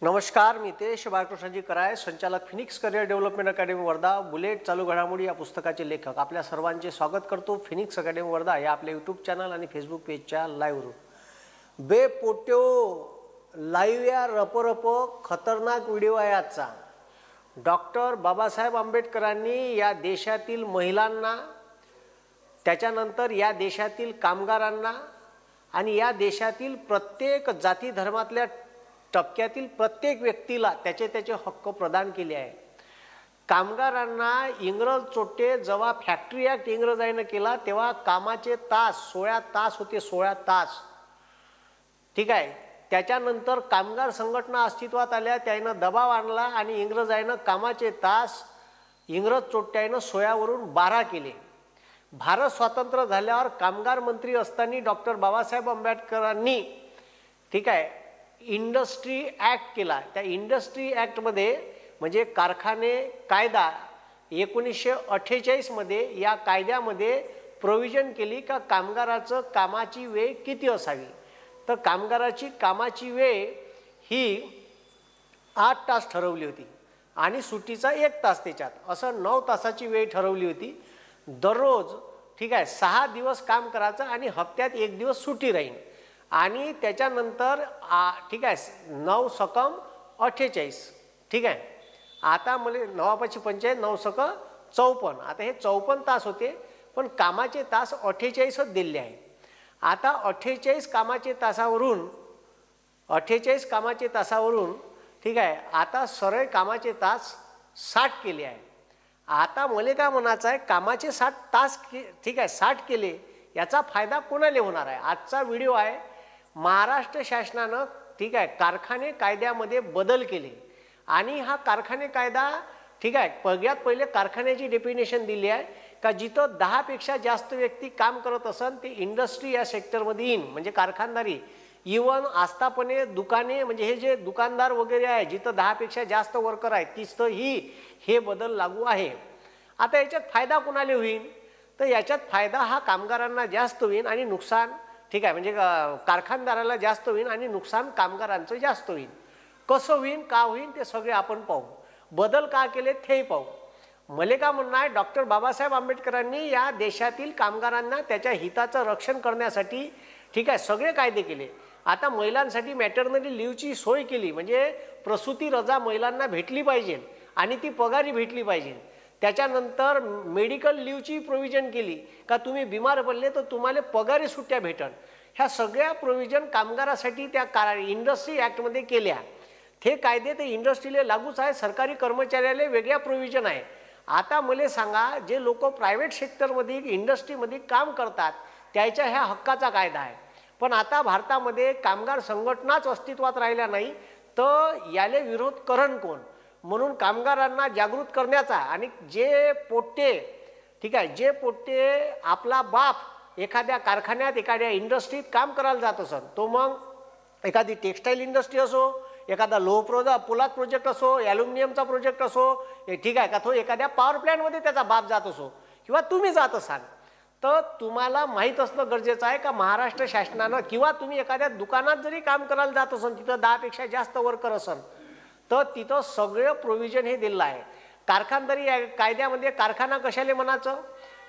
नमस्कार, मी तेश बाळकृष्णजी कराय, संचालक Phoenix career development academy Wardha, bullet चालू घडामोडी या पुस्तकाचे लेखक. आपल्या सर्वांचे स्वागत करतो फिनिक्स अकॅडमी वर्धा या आपल्या यूट्यूब चॅनल आणि फेसबुक पेजच्या लाईव्हवर. बे पोट्यो लाईव्ह या रप खतरनाक व्हिडिओ आहे आजचा. डॉक्टर बाबासाहेब आंबेडकरांनी या देशातील महिलांना, त्याच्यानंतर या देशातील कामगारांना आणि या देशातील प्रत्येक जाती धर्मातल्या टप्प्यातील प्रत्येक व्यक्तीला त्याचे त्याचे हक्क प्रदान केले आहे. कामगारांना इंग्रज चोट्टे जेव्हा फॅक्टरी ॲक्ट इंग्रजांनी केला तेव्हा कामाचे तास 16 तास होते, 16 तास. ठीक आहे. त्याच्यानंतर कामगार संघटना अस्तित्वात आल्या, त्यानं दबाव आणला आणि इंग्रजांनी कामाचे तास इंग्रज चोट्ट्यानं 16 वरून 12 केले. भारत स्वतंत्र झाल्यावर कामगार मंत्री असताना डॉक्टर बाबासाहेब आंबेडकरांनी ठीक आहे इंडस्ट्री ॲक्ट केला. त्या इंडस्ट्री ॲक्टमध्ये म्हणजे कारखाने कायदा 1948 मध्ये या कायद्यामध्ये प्रोव्हिजन केली का कामगाराचं कामाची वेळ किती असावी. तर कामगाराची कामाची वेळ ही 8 तास ठरवली होती आणि सुट्टीचा 1 तास, त्याच्यात असं 9 तासाची वेळ ठरवली होती. दररोज ठीक आहे 6 दिवस काम करायचं आणि हप्त्यात 1 दिवस सुट्टी राहील. आणि त्याच्यानंतर ठीक आहे 9 सकम 48. ठीक आहे. आता मला 9×5 9 सक 54. आता हे 54 तास होते, पण कामाचे तास 48च दिले आहे. आता 48 कामाचे तासावरून ठीक आहे आता सरळ कामाचे तास 60 केले आहे. आता मला काय म्हणायचं आहे, कामाचे 60 तास ठीक आहे 60 केले, याचा फायदा कोणाला होणार आहे. आजचा व्हिडिओ आहे महाराष्ट्र शासनानं ठीक आहे कारखाने कायद्यामध्ये बदल केले आणि हा कारखाने कायदा ठीक आहे पहिले कारखान्याची डेफिनेशन दिली आहे का जिथं 10 पेक्षा जास्त व्यक्ती काम करत असन ते इंडस्ट्री या सेक्टरमध्ये येईन, म्हणजे कारखानदारी. इवन आस्थापने दुकाने म्हणजे हे जे दुकानदार वगैरे आहे जिथं 10 पेक्षा जास्त वर्कर आहेत तिथंही हे बदल लागू आहे. आता याच्यात फायदा कोणाला होईल, तर याच्यात फायदा हा कामगारांना जास्त होईल आणि नुकसान ठीक आहे म्हणजे कारखानदाराला जास्त होईल आणि नुकसान कामगारांचं जास्त होईल. कसं होईल, का होईल ते सगळे आपण पाहू. बदल का केले तेही पाहू. मला का म्हणणं आहे, डॉक्टर बाबासाहेब आंबेडकरांनी या देशातील कामगारांना त्याच्या हिताचं रक्षण करण्यासाठी ठीक आहे सगळे कायदे केले. आता महिलांसाठी मॅटर्निटी लिव्हची सोय केली, म्हणजे प्रसूती रजा महिलांना भेटली पाहिजे आणि ती पगारी भेटली पाहिजे. त्याच्यानंतर मेडिकल लिव्हची प्रोव्हिजन केली का तुम्ही बिमार पडले तर तुम्हाला पगारी सुट्ट्या भेटन. ह्या सगळ्या प्रोव्हिजन कामगारासाठी त्या इंडस्ट्री ॲक्टमध्ये केल्या. ते कायदे ते इंडस्ट्रीला लागूच आहे, सरकारी कर्मचाऱ्याला वेगळ्या प्रोव्हिजन आहे. आता मला सांगा, जे लोक प्रायव्हेट सेक्टरमध्ये इंडस्ट्रीमध्ये काम करतात त्याच्या ह्या हक्काचा कायदा आहे, पण आता भारतामध्ये कामगार संघटनाच अस्तित्वात राहिल्या नाही, तर याले विरोध करण कोण. म्हणून कामगारांना जागृत करण्याचा आणि जे पोट्टे ठीक आहे जे पोट्टे आपला बाप एखाद्या कारखान्यात एखाद्या इंडस्ट्रीत काम करायला जात असत, तो मग एखादी टेक्स्टाईल इंडस्ट्री असो, एखादा पोलाद प्रोजेक्ट असो, ॲल्युमिनियमचा प्रोजेक्ट असो ठीक आहे का, तो एखाद्या पॉवर प्लॅन्टमध्ये त्याचा बाप जात असो किंवा तुम्ही जात असाल, तर तुम्हाला माहीत असणं गरजेचं आहे का महाराष्ट्र शासनानं किंवा तुम्ही एखाद्या दुकानात जरी काम करायला जात असाल तिथं 10 पेक्षा जास्त वर्कर असाल तर तिथं सगळं प्रोव्हिजन हे दिलं आहे. कारखानदारी कायद्यामध्ये कारखाना कशाला म्हणायचं,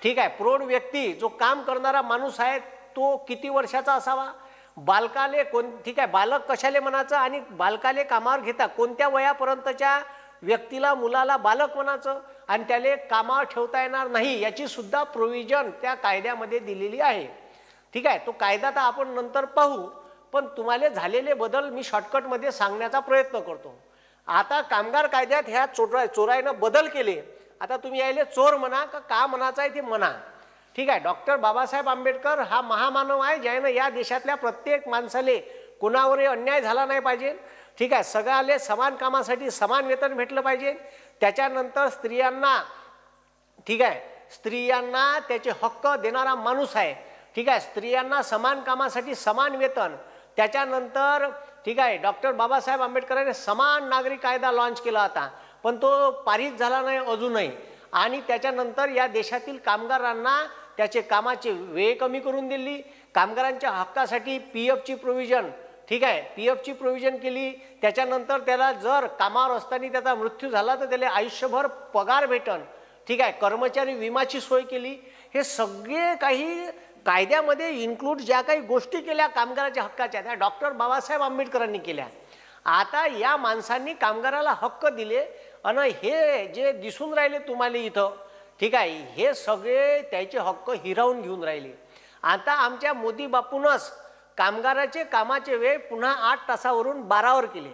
ठीक आहे प्रौढ व्यक्ती जो काम करणारा माणूस आहे तो किती वर्षाचा असावा, बालकाले ठीक आहे बालक कशाला म्हणायचं आणि बालकाले कामावर घेता कोणत्या वयापर्यंतच्या व्यक्तीला मुलाला बालक म्हणायचं आणि त्याला कामावर ठेवता येणार नाही याची सुद्धा प्रोव्हिजन त्या कायद्यामध्ये दिलेली आहे. ठीक आहे. तो कायदा तर आपण नंतर पाहू, पण तुम्हाला झालेले बदल मी शॉर्टकटमध्ये सांगण्याचा प्रयत्न करतो. आता कामगार कायद्यात ह्या चोराईनं बदल केले. आता तुम्ही यायले चोर म्हणा का म्हणायचं आहे ते म्हणा. ठीक आहे. डॉक्टर बाबासाहेब आंबेडकर हा महामानव आहे ज्यानं या देशातल्या प्रत्येक माणसाले कोणावरही अन्याय झाला नाही पाहिजे. ठीक आहे. सगळ्याले समान कामासाठी समान वेतन भेटलं पाहिजे. त्याच्यानंतर स्त्रियांना ठीक आहे स्त्रियांना त्याचे हक्क देणारा माणूस आहे. ठीक आहे. स्त्रियांना समान कामासाठी समान वेतन. त्याच्यानंतर ठीक आहे डॉक्टर बाबासाहेब आंबेडकरांनी समान नागरिक कायदा लॉन्च केला होता, पण तो पारित झाला नाही अजूनही. आणि त्याच्यानंतर या देशातील कामगारांना त्याचे कामाची वेळ कमी करून दिली. कामगारांच्या हक्कासाठी PF ची प्रोव्हिजन ठीक आहे, PF ची प्रोव्हिजन केली, त्याच्यानंतर त्याला जर कामावर असताना त्याचा मृत्यू झाला तर त्याला आयुष्यभर पगार भेटन, ठीक आहे, कर्मचारी विमाची सोय केली. हे सगळे काही कायद्यामध्ये इन्क्लूड ज्या काही गोष्टी केल्या कामगाराच्या हक्काच्या त्या डॉक्टर बाबासाहेब आंबेडकरांनी केल्या. आता या माणसांनी कामगाराला हक्क दिले आणि हे जे दिसून राहिले तुम्हाला इथं, ठीक आहे, हे सगळे त्याचे हक्क हिरावून घेऊन राहिले. आता आमच्या मोदी बापूनच कामगाराचे कामाचे वेळ पुन्हा 8 तासावरून 12वर केले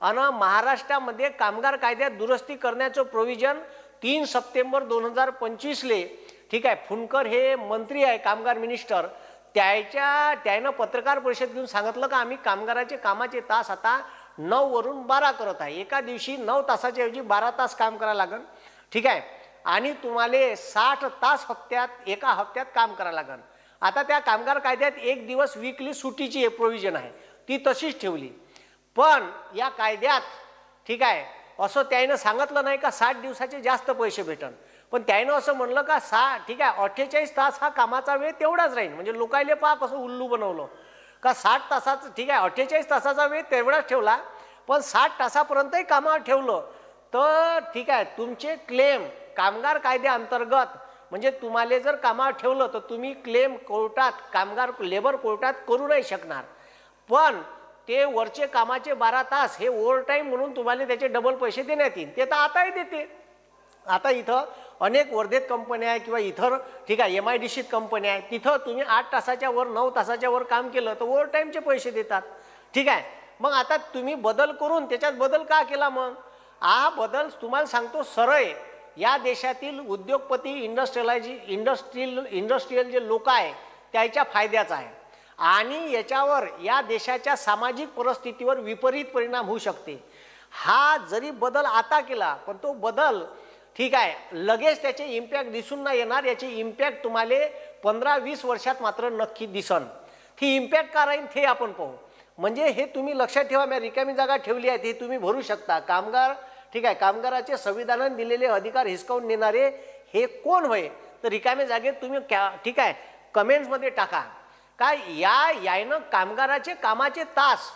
आणि महाराष्ट्रामध्ये कामगार कायद्यात दुरुस्ती करण्याचं प्रोव्हिजन 3 सप्टेंबर 2025ले, ठीक आहे, फुंडकर हे मंत्री आहे कामगार मिनिस्टर, त्यानं पत्रकार परिषद घेऊन सांगितलं का आम्ही कामगाराचे कामाचे तास आता 9 वरून 12 करत आहे. एका दिवशी 9 तासाच्या ऐवजी 12 तास काम करायला लागेल, ठीक आहे, आणि तुम्हाला 60 तास एका हप्त्यात काम करायला लागेल. आता त्या कामगार कायद्यात 1 दिवस वीकली सुट्टीची प्रोव्हिजन आहे, ती तशीच ठेवली. पण या कायद्यात, ठीक आहे, असं त्यानं सांगितलं नाही का 60 दिवसाचे जास्त पैसे भेटन, पण त्यानं असं म्हणलं का ठीक आहे 48 तास हा कामाचा वेळ तेवढाच राहील. म्हणजे लोकायले पहा कसं उल्लू बनवलं का 60 तासाचं, ठीक आहे, 48 तासाचा वेळ तेवढाच ठेवला, पण 60 तासापर्यंतही कामावर ठेवलं तर, ठीक आहे, तुमचे क्लेम कामगार कायद्याअंतर्गत, म्हणजे तुम्हाला जर कामावर ठेवलं तर तुम्ही क्लेम कोर्टात, कामगार लेबर कोर्टात करू नाही शकणार. पण ते वरचे कामाचे 12 तास हे ओव्हर टाईम म्हणून तुम्हाला त्याचे डबल पैसे देण्यात येईल. ते तर आताही देते. आता इथं अनेक वर्धेत कंपन्या आहे किंवा इतर, ठीक आहे, MIDCत कंपन्या आहे, तिथं तुम्ही 8 तासाच्या वर 9 तासाच्या वर काम केलं तर ओव्हर टाईमचे पैसे देतात, ठीक आहे. मग आता तुम्ही बदल करून त्याच्यात बदल का केला? मग हा बदल तुम्हाला सांगतो सरळ या देशातील उद्योगपती, इंडस्ट्रियल जे लोक आहे त्याच्या फायद्याचा आहे आणि याच्यावर या देशाच्या सामाजिक परिस्थितीवर विपरीत परिणाम होऊ शकते. हा जरी बदल आता केला पण तो बदल, ठीक आहे, लगेच त्याचे इम्पॅक्ट दिसून नाही येणार. याचे इम्पॅक्ट तुम्हाला 15-20 वर्षात मात्र नक्की दिसन. ती इम्पॅक्ट का राहील ते आपण पाहू. म्हणजे हे तुम्ही लक्षात ठेवा, मी रिकामी जागा ठेवली आहे ती तुम्ही भरू शकता. कामगार, ठीक आहे, कामगाराचे संविधानाने दिलेले अधिकार हिसकावून नेणारे हे कोण होय? तर रिकाम्या जागेत तुम्ही ठीक आहे कमेंट्समध्ये टाका काय यायनं कामगाराचे कामाचे तास.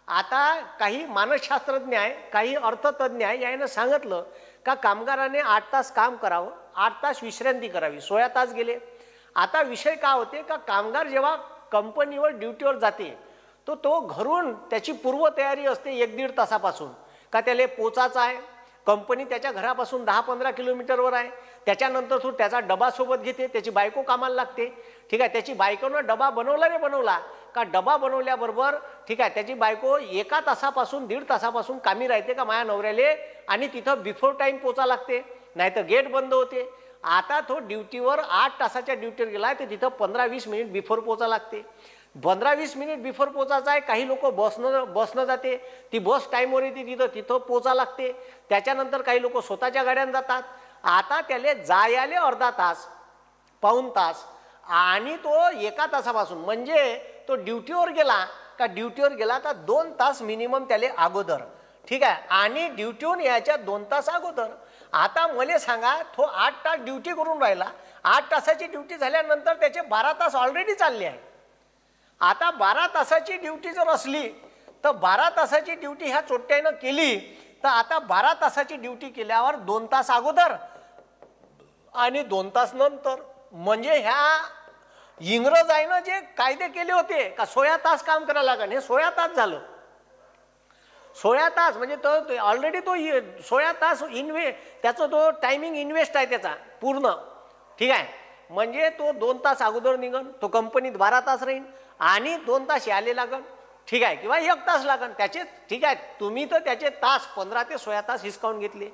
आता काही मानसशास्त्रज्ञ आहे, काही अर्थतज्ञ आहे, यायनं सांगितलं का कामगाराने 8 तास काम करावं, 8 तास विश्रांती करावी, 16 तास गेले. आता विषय का होते का कामगार जेव्हा कंपनीवर ड्युटीवर जाते तो घरून त्याची पूर्वतयारी असते 1-1.5 तासापासून. का त्याला पोचायचं आहे, कंपनी त्याच्या घरापासून 10-15 किलोमीटरवर आहे, त्याच्यानंतर तो त्याचा डबा सोबत घेते, त्याची बायको कामाला लागते, ठीक आहे, त्याची बायकोनं डबा बनवला रे बनवला का डबा बनवल्याबरोबर, ठीक आहे, त्याची बायको 1 तासापासून 1.5 तासापासून कामी राहते का माझ्या नवऱ्याले, आणि तिथं बिफोर टाईम पोचा लागते, नाहीतर गेट बंद होते. आता तो ड्युटीवर 8 तासाच्या ड्युटीवर गेला आहे तर तिथं 15-20 मिनिट बिफोर पोचा लागते. 15-20 मिनिट बिफोर पोचायचं आहे. काही लोक बसनं जाते, ती बस टाईमवर येते, तिथं पोचा लागते. त्याच्यानंतर काही लोक स्वतःच्या गाड्यानं जातात. आता त्याला जायला अर्धा तास, पाऊण तास, आणि तो 1 तासापासून, म्हणजे तो ड्युटीवर गेला का ड्युटीवर गेला तर 2 तास मिनिमम त्याला अगोदर, ठीक आहे, आणि ड्युटीहून यायच्या 2 तास अगोदर. आता मला सांगा तो 8 तास ड्युटी करून राहिला, 8 तासाची ड्युटी झाल्यानंतर त्याचे 12 तास ऑलरेडी चालले आहे. आता 12 तासाची ड्युटी जर असली तर 12 तासाची ड्युटी ह्या चोट्ट्यानं केली तर आता 12 तासाची ड्युटी केल्यावर 2 तास अगोदर आणि 2 तास नंतर. म्हणजे ह्या इंग्रजांनी जे कायदे केले होते का 16 तास काम करायला लागेल, हे 16 तास झालं. 16 तास म्हणजे तो ऑलरेडी तो 16 तास त्याचा तो टायमिंग इन्व्हेस्ट आहे त्याचा पूर्ण, ठीक आहे. म्हणजे तो 2 तास अगोदर निघन, तो कंपनीत 12 तास राहील आणि 2 तास याले लागन, ठीक आहे, किंवा 1 तास लागन त्याचे, ठीक आहे. तुम्ही तर त्याचे तास 15 ते 16 तास हिसकावून घेतले.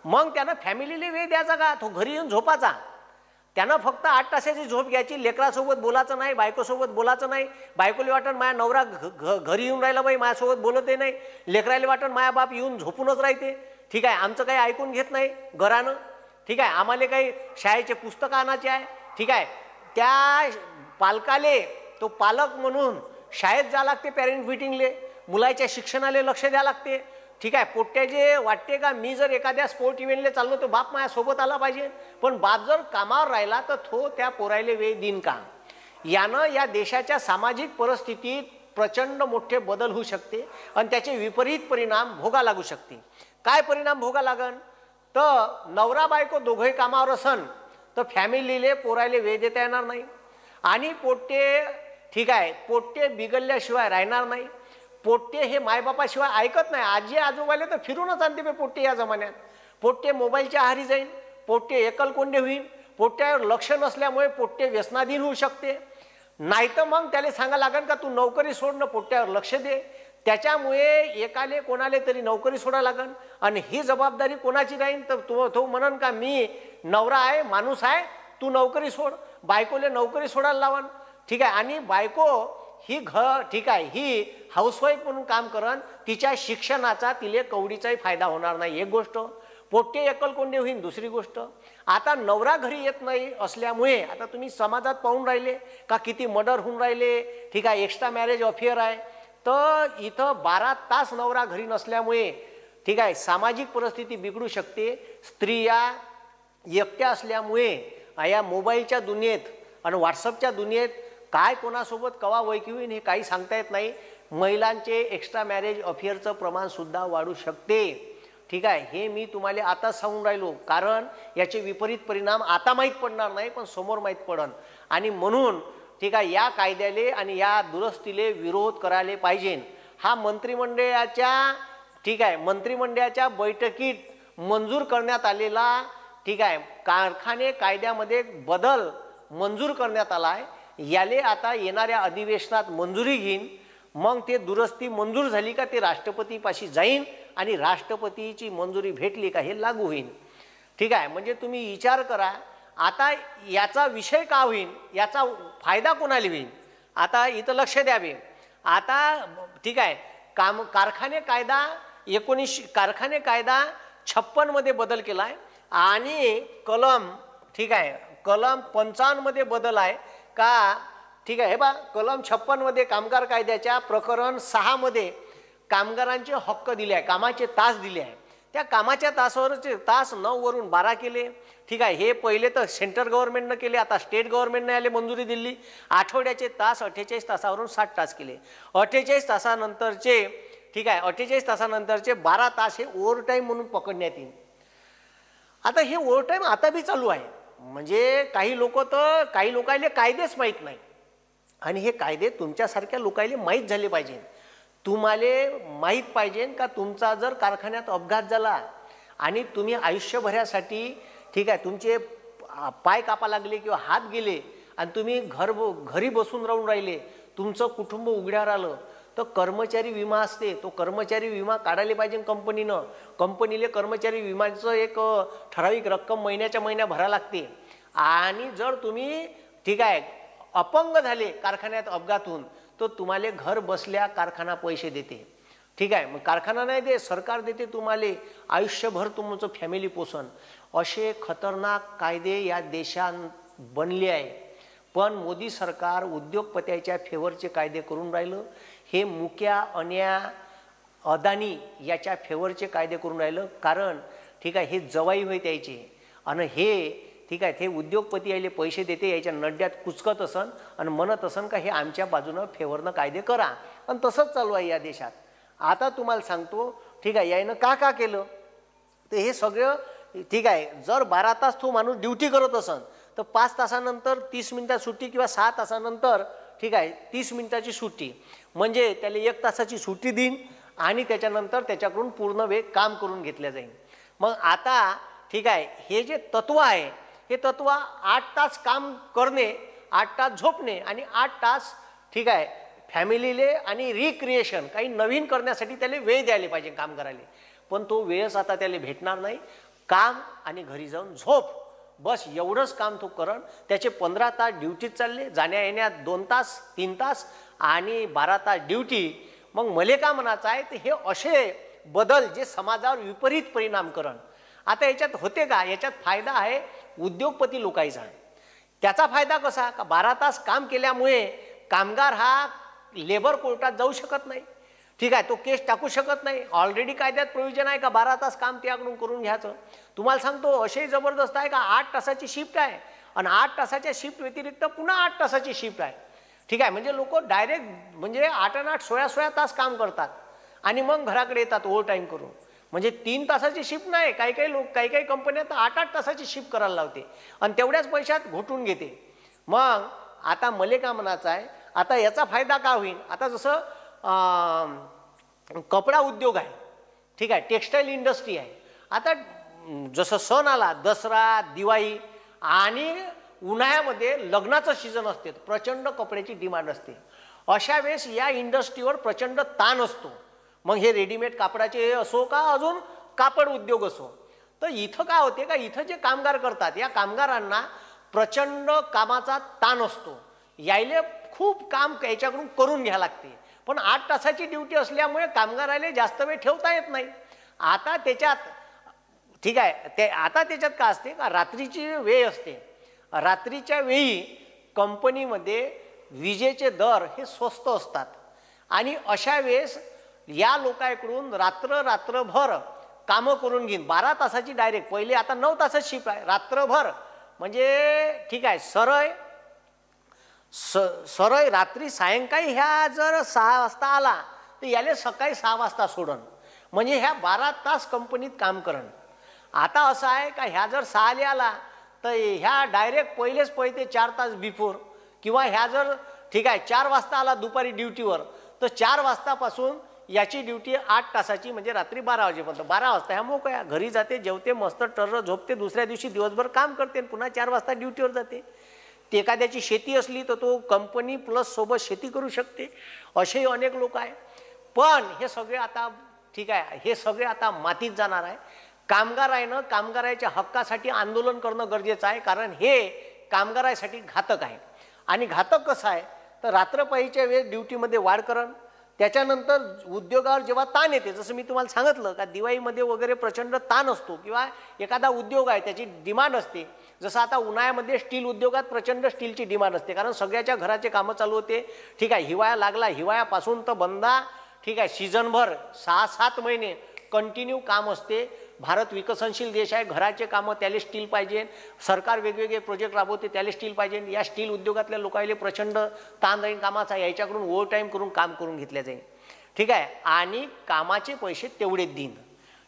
मग त्यानं फॅमिलीला वेळ द्यायचा का? तो घरी येऊन झोपाचा. त्यानं फक्त 8 तासाची झोप घ्यायची, लेकरासोबत बोलायचं नाही, बायकोसोबत बोलायचं नाही. बायकोला वाटण माझ्या नवरा घरी येऊन राहिला बाई, माझ्यासोबत बोलतही नाही. लेकराला वाटण माझ्या बाप येऊन झोपूनच राहते, ठीक आहे, आमचं काही ऐकून घेत नाही घरानं, ठीक आहे, आम्हाला काही शाळेचे पुस्तकं आणायचे आहे, ठीक आहे. त्या पालकाले, तो पालक म्हणून शाळेत जा लागते, पॅरेंट मीटिंगले, मुलाच्या शिक्षणाला लक्ष द्या लागते, ठीक आहे. पोट्ट्याचे वाटते का मी जर एखाद्या स्पोर्ट इव्हेंटला चाललो तर बाप माझ्यासोबत आला पाहिजे, पण बाप जर कामावर राहिला तर तो त्या पोरायले वेळ देईन का? यानं या देशाच्या सामाजिक परिस्थितीत प्रचंड मोठे बदल होऊ शकते आणि त्याचे विपरीत परिणाम भोगा लागू शकते. काय परिणाम भोगा लागन तर नवरा बायको दोघंही कामावर असन तर फॅमिलीले पोरायले वेळ देता येणार नाही आणि पोट्टे ठीक आहे पोट्टे बिघडल्याशिवाय राहणार नाही. पोट्टे हे मायबापाशिवाय ऐकत नाही. आजी आजोबाले तर फिरूनच आणते बे पोट्टे या जमान्यात. पोट्टे मोबाईलच्या आहारी जाईल, पोट्टे एकलकोंडे होईल, पोट्ट्यावर लक्ष नसल्यामुळे पोट्टे व्यसनाधीन होऊ शकते. नाही तर मग त्याला सांगा लागेल का तू नोकरी सोड न पोट्ट्यावर लक्ष दे. त्याच्यामुळे एकाले कोणाले तरी नोकरी सोडा लागन आणि ही जबाबदारी कोणाची राहील तर तो म्हणन का मी नवरा आहे माणूस आहे तू नोकरी सोड. बायकोले नोकरी सोडायला लावण ठीक आहे आणि बायको ही ठीक आहे ही हाऊसवाईफ म्हणून काम करन. तिच्या शिक्षणाचा तिले कवडीचाही फायदा होणार नाही एक गोष्ट. पोट्टे एकलकोंडे होईन दुसरी गोष्ट. आता नवरा घरी येत नाही असल्यामुळे आता तुम्ही समाजात पाहून राहिले का किती मर्डर होऊन राहिले ठीक आहे. एक्स्ट्रा मॅरेज अफेअर आहे तर इथं 12 तास नवरा घरी नसल्यामुळे ठीक आहे सामाजिक परिस्थिती बिघडू शकते. स्त्रिया एकट्या असल्यामुळे या मोबाईलच्या दुनियेत आणि व्हॉट्सअपच्या दुनियेत काय कोणासोबत कवा वैकी होईन हे काही सांगता येत नाही. महिलांचे एक्स्ट्रा मॅरेज अफेअरचं प्रमाण सुद्धा वाढू शकते ठीक आहे. हे मी तुम्हाला आता सांगून राहिलो कारण याचे विपरीत परिणाम आता माहीत पडणार नाही पण समोर माहीत पडन आणि म्हणून ठीक आहे या कायद्याले आणि या दुरुस्तीले विरोध करायला पाहिजे. हा मंत्रिमंडळाच्या ठीक आहे मंत्रिमंडळाच्या बैठकीत मंजूर करण्यात आलेला ठीक आहे कारखाने कायद्यामध्ये बदल मंजूर करण्यात आला आहे. याले आता येणाऱ्या अधिवेशनात मंजुरी घेईन. मग ते दुरुस्ती मंजूर झाली का ते राष्ट्रपतीपाशी जाईन आणि राष्ट्रपतीची मंजुरी भेटली का हे लागू होईल ठीक आहे. म्हणजे तुम्ही विचार करा आता याचा विषय का होईल याचा फायदा कोणाला होईल. आता इथं लक्ष द्यावे. आता ठीक आहे कारखाने कायदा 56 मध्ये बदल केला आहे आणि कलम ठीक आहे कलम 55 मध्ये बदल आहे का ठीक आहे. हे बा कलम 56 मध्ये कामगार कायद्याच्या प्रकरण 6 मध्ये कामगारांचे हक्क दिले आहे, कामाचे तास दिले आहे. त्या कामाच्या तासावरचे तास 9 वरून 12 केले ठीक आहे. हे पहिले तर सेंट्रल गव्हर्नमेंटनं केले आता स्टेट गव्हर्नमेंटने याले मंजुरी दिली. आठवड्याचे तास 48 तासावरून 60 तास केले. 48 तासानंतरचे ठीक आहे 48 तासानंतरचे 12 तास हे ओव्हरटाईम म्हणून पकडण्यात येईल. आता हे ओव्हरटाईम आता बी चालू आहे. म्हणजे काही लोकांना कायदेच माहीत नाही आणि हे कायदे तुमच्यासारख्या लोकांना माहीत झाले पाहिजे. तुम्हाला माहीत पाहिजे का तुमचा जर कारखान्यात अपघात झाला आणि तुम्ही आयुष्यभरासाठी ठीक आहे तुमचे पाय कापा लागले किंवा हात गेले आणि तुम्ही घरी बसून राहून राहिले तुमचं कुटुंब उघड्यावर आलं तर कर्मचारी विमा असते. तो कर्मचारी विमा काढायला पाहिजे कंपनीनं. कंपनीले कर्मचारी विम्याचं एक ठराविक रक्कम महिन्याच्या महिन्या भरायला लागते आणि जर तुम्ही ठीक आहे अपंग झाले कारखान्यात अपघातून तर तुम्हाला घर बसल्या कारखाना पैसे देते ठीक आहे. मग कारखाना नाही दे सरकार देते तुम्हाला आयुष्यभर तुमचं फॅमिली पोषण. असे खतरनाक कायदे या देशात बनले आहे पण मोदी सरकार उद्योगपत्याच्या फेवरचे कायदे करून राहिलं. हे मुक्या अन्या अदानी याच्या फेवरचे कायदे करून राहिलं कारण ठीक आहे हे जवाई होय त्याचे आणि हे ठीक आहे ते उद्योगपती यायले पैसे देते याच्या नड्यात कुचकत असन आणि म्हणत असन का हे आमच्या बाजूनं फेवरनं कायदे करा आणि तसंच चालू आहे या देशात. आता तुम्हाला सांगतो ठीक आहे यानं का केलं तर हे सगळं ठीक आहे जर 12 तास तो माणूस ड्युटी करत असन तर 5 तासानंतर 30 मिनिटात सुट्टी किंवा 6 तासानंतर ठीक आहे 30 मिनिटाची सुट्टी म्हणजे त्याला 1 तासाची सुट्टी देईन आणि त्याच्यानंतर त्याच्याकडून पूर्ण वेळ काम करून घेतल्या जाईल. मग आता ठीक आहे हे जे तत्व आहे हे तत्व 8 तास काम करणे 8 तास झोपणे आणि 8 तास ठीक आहे फॅमिलीले आणि रिक्रिएशन काही नवीन करण्यासाठी त्याला वेळ द्यायला पाहिजे काम करायला. पण तो वेळच आता त्याला भेटणार नाही. काम आणि घरी जाऊन झोप बस एवढंच काम तो करण. त्याचे 15 तास ड्युटीत चालले जाण्या येण्यात 2 तास 3 तास आणि 12 तास ड्युटी. मग मले का म्हणायचं आहे तर हे असे बदल जे समाजावर विपरीत परिणाम करण. आता याच्यात होते का याच्यात फायदा आहे उद्योगपती लोकांचा. त्याचा फायदा कसा का 12 तास काम केल्यामुळे कामगार हा लेबर कोर्टात जाऊ शकत नाही ठीक आहे. तो केस टाकू शकत नाही. ऑलरेडी कायद्यात प्रोव्हिजन आहे का 12 तास काम त्याकडून करून घ्यायचं. तुम्हाला सांगतो असे जबरदस्त आहे का 8 तासाची शिफ्ट आहे आणि 8 तासाच्या शिफ्ट व्यतिरिक्त पुन्हा 8 तासाची शिफ्ट आहे. ठीक आहे. म्हणजे लोक डायरेक्ट म्हणजे 8 आणि 8 16 तास काम करतात आणि मग घराकडे येतात ओव्हर टाईम करून. म्हणजे 3 तासाची शिफ्ट नाही, काही काही कंपन्या तर 8-8 तासाची शिफ्ट करायला लावते आणि तेवढ्याच पैशात घोटून घेते. मग आता मले का म्हणायचं आहे, आता याचा फायदा का होईल. आता जसं कपडा उद्योग आहे, ठीक आहे, टेक्स्टाईल इंडस्ट्री आहे. आता जसं सण आला, दसरा, दिवाळी आणि उन्हाळ्यामध्ये लग्नाचं सीझन असते, प्रचंड कपड्याची डिमांड असते. अशा वेळेस या इंडस्ट्रीवर प्रचंड ताण असतो. मग हे रेडीमेड कापडाचे असो का अजून कापड उद्योग असो. तर इथं काय होते का, इथं जे कामगार करतात या कामगारांना प्रचंड कामाचा ताण असतो. यायले खूप काम याच्याकडून करून घ्यावं लागते. पण 8 तासाची ड्युटी असल्यामुळे कामगाराला जास्त वेळ ठेवता येत नाही. आता त्याच्यात ठीक आहे, ते आता त्याच्यात काय असते का, रात्रीची वेळ असते. रात्रीच्या वेळी कंपनीमध्ये विजेचे दर हे स्वस्त असतात आणि अशा वेळेस या लोकांकडून रात्रभर कामं करून घेईन. 12 तासाची डायरेक्ट, पहिले आता 9 तासाची शिफ्ट आहे, रात्रभर म्हणजे ठीक आहे. सरळ रात्री सायंकाळी ह्या जर 6 वाजता आला तर याले सकाळी 6 वाजता सोडन, म्हणजे ह्या 12 तास कंपनीत काम करण. आता असं आहे का, ह्या जर 6 आला तर ह्या डायरेक्ट पहिले 4 तास बिफोर, किंवा ह्या जर ठीक आहे 4 वाजता आला दुपारी ड्युटीवर तर 4 वाजतापासून याची ड्युटी 8 तासाची, म्हणजे रात्री 12 वाजेपर्यंत. 12 वाजता ह्या मोकळ्या घरी जाते, जेवते, मस्त टर्र झोपते, दुसऱ्या दिवशी दिवसभर काम करते, पुन्हा 4 वाजता ड्युटीवर जाते. ते एखाद्याची शेती असली तर तो कंपनी प्लस सोबत शेती करू शकते. असेही अनेक लोक आहे. पण हे सगळे आता ठीक आहे, हे सगळे आता मातीत जाणार आहे. कामगार आहे ना, कामगाराच्या हक्कासाठी आंदोलन करणं गरजेचं आहे, कारण हे कामगारासाठी घातक आहे. आणि घातक कसं आहे तर रात्रपाळीच्या वेळेस ड्युटीमध्ये वाढ करण, त्याच्यानंतर उद्योगावर जेव्हा ताण येते, जसं मी तुम्हाला सांगितलं का दिवाळीमध्ये वगैरे प्रचंड ताण असतो, किंवा एखादा उद्योग आहे त्याची डिमांड असते. जसं आता उन्हाळ्यामध्ये स्टील उद्योगात प्रचंड स्टीलची डिमांड असते, कारण सगळ्याच्या घराचे कामं चालू होते. ठीक आहे, हिवाळा लागला, हिवाळ्यापासून तर बंदा ठीक आहे सीझनभर 6-7 महिने कंटिन्यू काम असते. भारत विकसनशील देश आहे, घराचे कामं त्याला स्टील पाहिजे, सरकार वेगवेगळे प्रोजेक्ट राबवते त्याला स्टील पाहिजे. या स्टील उद्योगातल्या लोकांना प्रचंड ताण राहील कामाचा, याच्याकडून ओव्हर टाईम करून काम करून घेतल्या जाईल. ठीक आहे, आणि कामाचे पैसे तेवढेच देईन.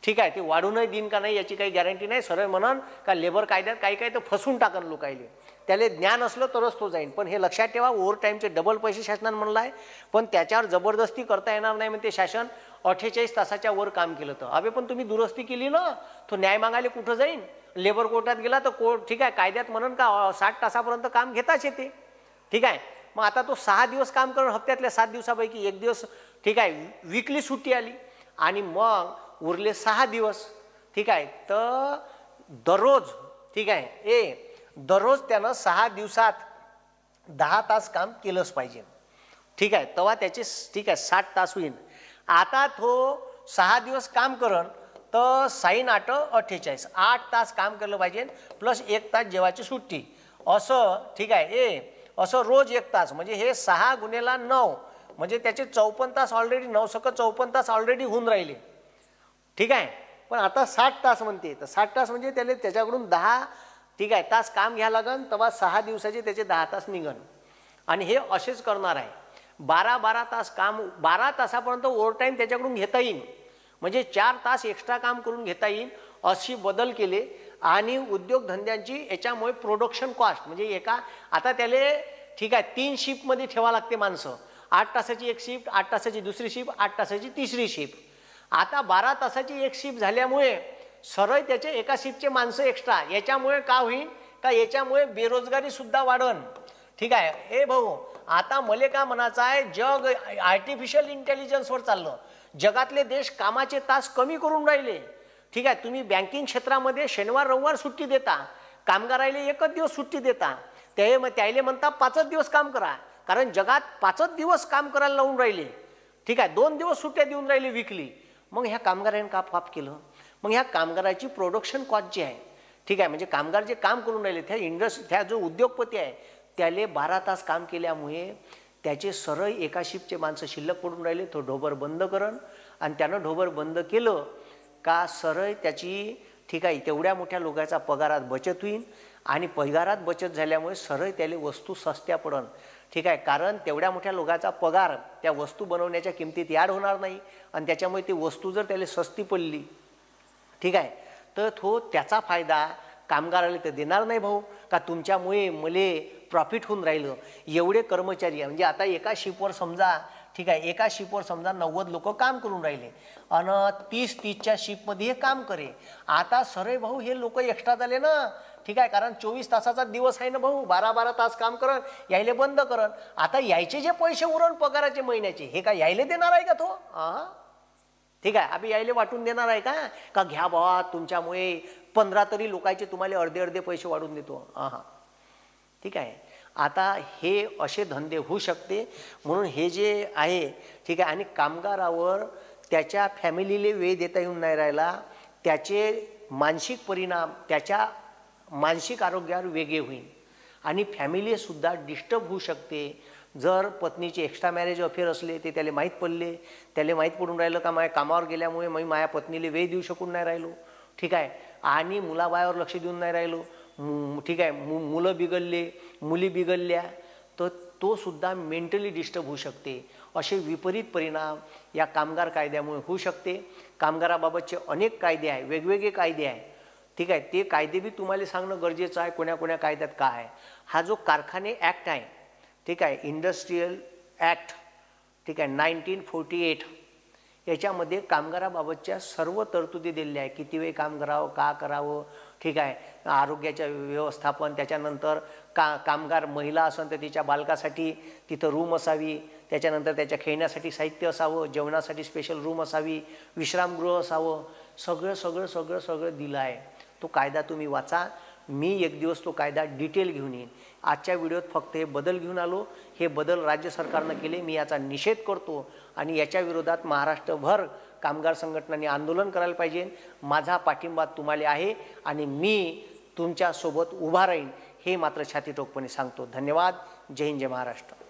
ठीक आहे, ते वाढूनही देईन का नाही याची काही गॅरंटी नाही. सरळ म्हणून का लेबर कायद्यात काही तर फसून टाकन लोकायले, त्याला ज्ञान असलं तरच तो जाईन. पण हे लक्षात ठेवा, ओव्हर टाईमचे डबल पैसे शासनानं म्हणलं आहे, पण त्याच्यावर जबरदस्ती करता येणार नाही. म्हणते शासन 48 तासाच्या वर काम केलं तर. अबे पण तुम्ही दुरुस्ती केली ना, तो न्याय मागायला कुठं जाईन, लेबर कोर्टात गेला तर कोर्ट ठीक आहे कायद्यात म्हणून का 60 तासापर्यंत काम घेताच येते. ठीक आहे, मग आता तो 6 दिवस काम करून हप्त्यातल्या 7 दिवसापैकी 1 दिवस ठीक आहे वीकली सुट्टी आली, आणि मग उरले 6 दिवस. ठीक आहे, तर दररोज ठीक आहे दररोज त्यानं 6 दिवसात 10 तास काम केलंच पाहिजे. ठीक आहे, तेव्हा त्याचे ठीक आहे 60 तास होईल. आता तो 6 दिवस काम करण तर 6 8 48 8 तास काम केलं पाहिजे, प्लस 1 तास जेवायची सुट्टी, असं ठीक आहे असं रोज 1 तास, म्हणजे हे 6 गुणेला 9 म्हणजे त्याचे 54 तास ऑलरेडी 9 सक 54 तास ऑलरेडी होऊन राहिले. ठीक आहे, पण आता 60 तास म्हणते, तर 60 तास म्हणजे त्याला त्याच्याकडून 10 ठीक आहे तास काम घ्यावं लागन, तेव्हा 6 दिवसाचे त्याचे 10 तास निघन. आणि हे असेच करणार आहे. 12 तास काम, 12 तासापर्यंत ओव्हर टाईम त्याच्याकडून घेता येईल, म्हणजे 4 तास एक्स्ट्रा काम करून घेता येईल, अशी बदल केले. आणि उद्योगधंद्यांची याच्यामुळे प्रोडक्शन कॉस्ट म्हणजे आता त्याला ठीक आहे 3 शिफ्टमध्ये ठेवा लागते माणसं. 8 तासाची एक शिफ्ट, 8 तासाची दुसरी शिफ्ट, 8 तासाची तिसरी शिफ्ट. आता 12 तासाची एक शिफ्ट झाल्यामुळे सरळ त्याचे एका शिफ्टचे माणसं एक्स्ट्रा. याच्यामुळे का होईल का, याच्यामुळे बेरोजगारी सुद्धा वाढन. ठीक आहे, हे भाऊ आता मले का म्हणायचं आहे, जग आर्टिफिशियल इंटेलिजन्सवर चाललं. जगातले देश कामाचे तास कमी करून राहिले. ठीक आहे, तुम्ही बँकिंग क्षेत्रामध्ये शनिवार रविवार सुट्टी देता, कामगाराला 1च दिवस सुट्टी देता, त्याला म्हणता 5च दिवस काम करा, कारण जगात 5च दिवस काम करायला लावून राहिले. ठीक आहे, 2 दिवस सुट्ट्या देऊन राहिले विकली. मग ह्या कामगारांनी का पाप केलं. मग ह्या कामगाराची प्रोडक्शन कॉस्ट जी आहे ठीक आहे, म्हणजे कामगार जे काम करून राहिले त्या जो उद्योगपती आहे त्याले 12 तास काम केल्यामुळे त्याचे सरळ एका शिफ्टचे माणसं शिल्लक पडून राहिले. तो ढोबर बंद करण, आणि त्यानं ढोबर बंद केलं का सरळ त्याची ठीक आहे तेवढ्या मोठ्या लोकांचा पगारात बचत होईल, आणि पगारात बचत झाल्यामुळे सरळ त्याला वस्तू सस्त्या पडन. ठीक आहे, कारण तेवढ्या मोठ्या लोकांचा पगार त्या वस्तू बनवण्याच्या किमतीत ॲड होणार नाही आणि त्याच्यामुळे ती वस्तू जर त्याला स्वस्ती पडली, ठीक आहे, तर तो त्याचा फायदा कामगाराला तर देणार नाही भाऊ, का तुमच्यामुळे मले प्रॉफिट होऊन राहिलं. एवढे कर्मचारी आहे, म्हणजे आता एका शिपवर समजा, ठीक आहे, एका शिपवर समजा 90 लोक काम करून राहिले आणि 30-30च्या शिपमध्ये हे काम करे. आता सरे भाऊ हे लोक एक्स्ट्रा झाले ना, ठीक आहे, कारण 24 तासाचा दिवस आहे ना भाऊ, 12-12 तास काम करण, यायले बंद करण. आता यायचे जे पैसे उरण पगाराचे महिन्याचे, हे काय यायले देणार आहे का तो? ठीक आहे, आम्ही यायले वाटून देणार आहे का घ्या बाबा तुमच्यामुळे 15 तरी लोकांचे तुम्हाला अर्धे पैसे वाढून देतो. ठीक आहे, आता हे असे धंदे होऊ शकते. म्हणून हे जे आहे, ठीक आहे, आणि कामगारावर त्याच्या फॅमिलीले वेळ देता येऊन नाही राहिला, त्याचे मानसिक परिणाम त्याच्या मानसिक आरोग्यावर वेगळे होईल आणि फॅमिलीसुद्धा डिस्टर्ब होऊ शकते. जर पत्नीचे एक्स्ट्रा मॅरेज अफेअर असले ते त्याला माहीत पडले, त्याला माहीत पडून राहिलं का माझ्या कामावर गेल्यामुळे मी माझ्या पत्नीला वेळ देऊ शकून नाही राहिलो, ठीक आहे, आणि मुलाबायावर लक्ष देऊन नाही राहिलो, ठीक आहे, मुलं बिघडले, मुली बिघडल्या, तर तो सुद्धा मेंटली डिस्टर्ब होऊ शकते. असे विपरीत परिणाम या कामगार कायद्यामुळे होऊ शकते. कामगाराबाबतचे अनेक कायदे आहे, वेगवेगळे कायदे आहे, ठीक आहे, ते कायदे बी तुम्हाला सांगणं गरजेचं आहे. कोण्या कायद्यात काय आहे. हा जो कारखाने ॲक्ट आहे, ठीक आहे, इंडस्ट्रीयल ॲक्ट, ठीक आहे, 1948, याच्यामध्ये कामगाराबाबतच्या सर्व तरतुदी दिलेल्या आहे. किती वेळ काम करावं, का करावं, ठीक आहे, आरोग्याच्या व्यवस्थापन, त्याच्यानंतर कामगार महिला असेल तर तिच्या बालकासाठी तिथं रूम असावी, त्याच्यानंतर त्याच्या खेळण्यासाठी साहित्य असावं, जेवणासाठी स्पेशल रूम असावी, विश्रामगृह असावं, सगळं दिलं आहे. तो कायदा तुम्ही वाचा. मी एक दिवस तो कायदा डिटेल घेऊन येईन. आजच्या व्हिडिओत फक्त हे बदल घेऊन आलो. हे बदल राज्य सरकारनं केले, मी याचा निषेध करतो आणि याच्या विरोधात महाराष्ट्रभर कामगार संघटनांनी आंदोलन करायला पाहिजे. माझा पाठिंबा तुम्हाला आहे आणि मी तुमच्यासोबत उभा राहीन, हे मात्र छाती ठोकपणे सांगतो. धन्यवाद. जय हिंद, जय महाराष्ट्र.